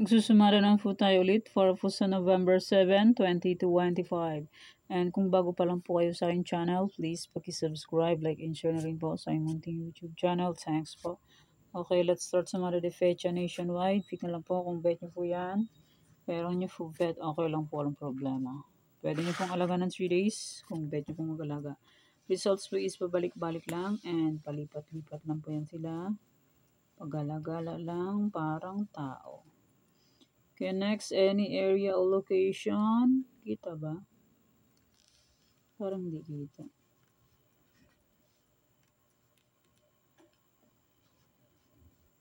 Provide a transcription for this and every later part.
Nagsusumara lang po tayo ulit for po sa November 7, 2025. And kung bago pa lang po kayo sa aking channel, please paki-subscribe, like, and share na rin po sa aking munting YouTube channel. Thanks po. Okay, let's start sa mga defecha nationwide. Pick na lang po kung bet nyo po yan. Pero nyo po bet, okay lang po, walang problema. Pwede nyo pong alaga ng 3 days kung bet nyo pong mag-alaga. Results po is pabalik-balik lang and palipat-lipat lang po yan sila. Pag-alagala lang parang tao. Okay, next, any area or location. Kita ba? Parang hindi kita.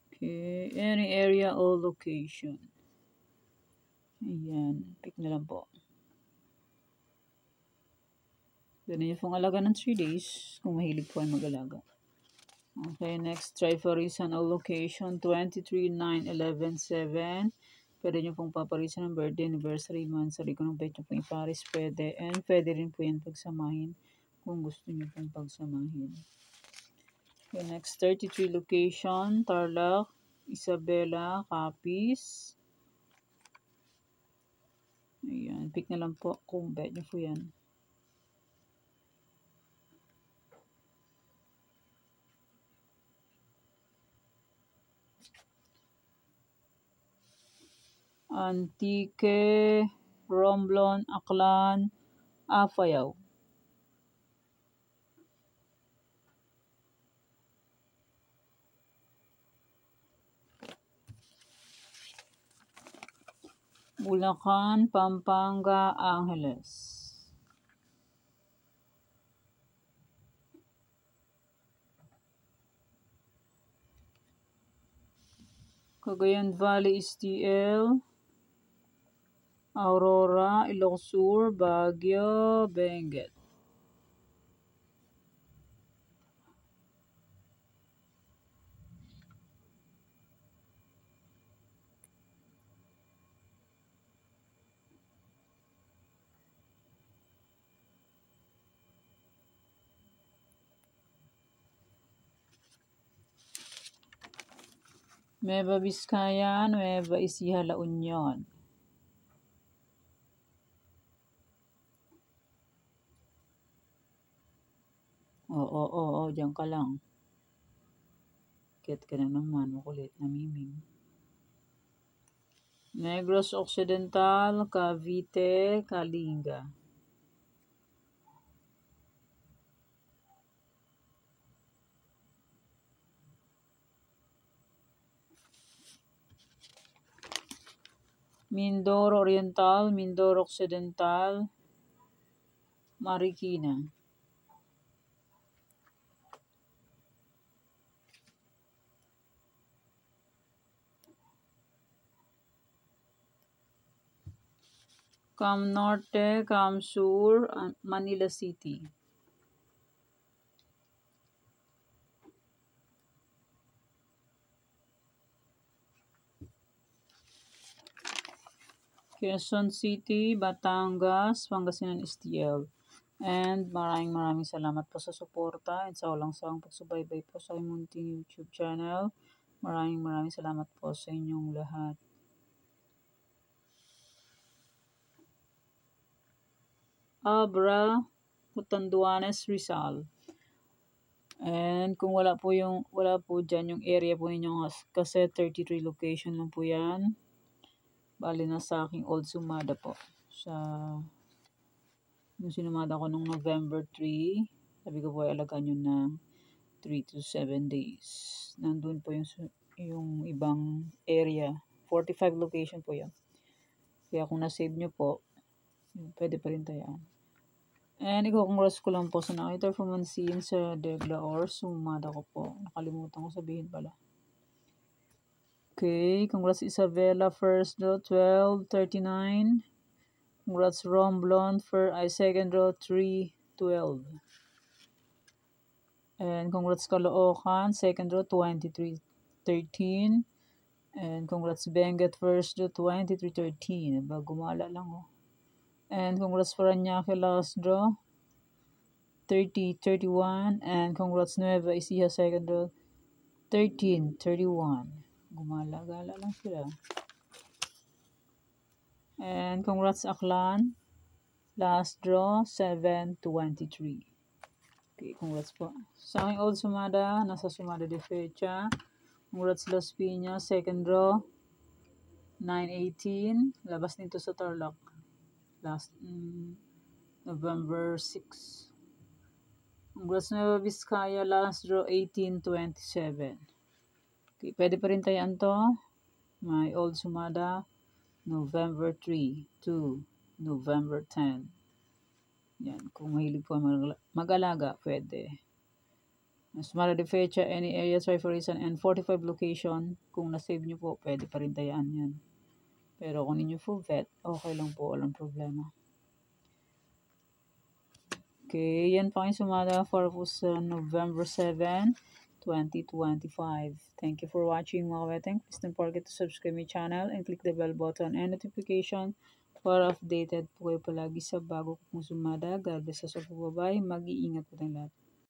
Okay, any area or location. Ayan, pick na lang po. Pwede nyo pong alaga ng 3 days kung mahilig po ay mag-alaga. Okay, next, try for reason or location. 23, 9, 11, 7. Pwede nyo pong paparisan ng birthday, anniversary, monthsary. Kung pwede nyo pong iparis, pwede. And pwede rin po yan pagsamahin kung gusto nyo pong pagsamahin. Okay, next, 33 location. Tarlac, Isabela, Capiz. Ayan, pick na lang po kung bet nyo po yan. Antique, Romblon, Aklan, Apayao. Bulacan, Pampanga, Angeles. Cagayan Valley, STL, Aurora, Ilocos Sur, Baguio, Benguet. Nueva Vizcaya, Nueva Ecija, La Union. Oo, diyan ka lang. Kit ka na naman, makulit, namiming. Negros Occidental, Cavite, Kalinga. Mindoro Oriental, Mindoro Occidental, Marikina. Cam Norte, Cam Sur, Manila City. Quezon City, Batangas, Pangasinan STL. And maraming salamat po sa suporta at sa walang sawang pagsubaybay po sa aking munting YouTube channel. Maraming salamat po sa inyong lahat. Abra, Catanduanes, Rizal. And kung wala po dyan yung area po ninyo kasi 33 location lang po yan. Bali na sa aking old sumada po. Sa yung sinumada ko nung November 3, sabi ko po ay alagaan nyo ng 3 to 7 days. Nandun po yung ibang area. 45 location po yan. Kaya kung na-save nyo po, pwede pa rin tayaan. And congrats ko lang po sa nakita performance sa Degla or sumada ko po. Nakalimutan ko sabihin pala. Okay, congrats Isabela first draw 12:39. Congrats Romblon for second draw 3:12. And congrats Caloocan second draw 23:13. And congrats Benguet first draw 23:13. Gumala lang oh. And congrats Parañaque last draw 30:31. And congrats Nueva Ecija second draw 13:31. Gumala-gala lang sila. And congrats Aklan. Last draw, 723. Okay, congrats po. Sa aking old sumada, nasa sumada de fecha. Congrats Las Piñas, second draw, 918. Labas nito sa Tarlac. Last November 6. Congrats Nueva Vizcaya, last draw, 1827. Okay, pwede pa rin tayaan to. My old sumada, November 3 to November 10. Yan, kung mahilig po mag-alaga, pwede. Sumara de fecha, any area, try for reason, and 45 location. Kung na-save nyo po, pwede pa rin tayaan yan. Pero kung ninyo full vet, okay lang po, walang problema. Okay, yan pa kayo sumada for po sa November 7, 2025. Thank you for watching mga weteng. Please don't forget to subscribe my channel and click the bell button and notification para updated po kayo palagi sa bago kong sumada. God bless us all po. Bye-bye. Mag-iingat po tayong lahat.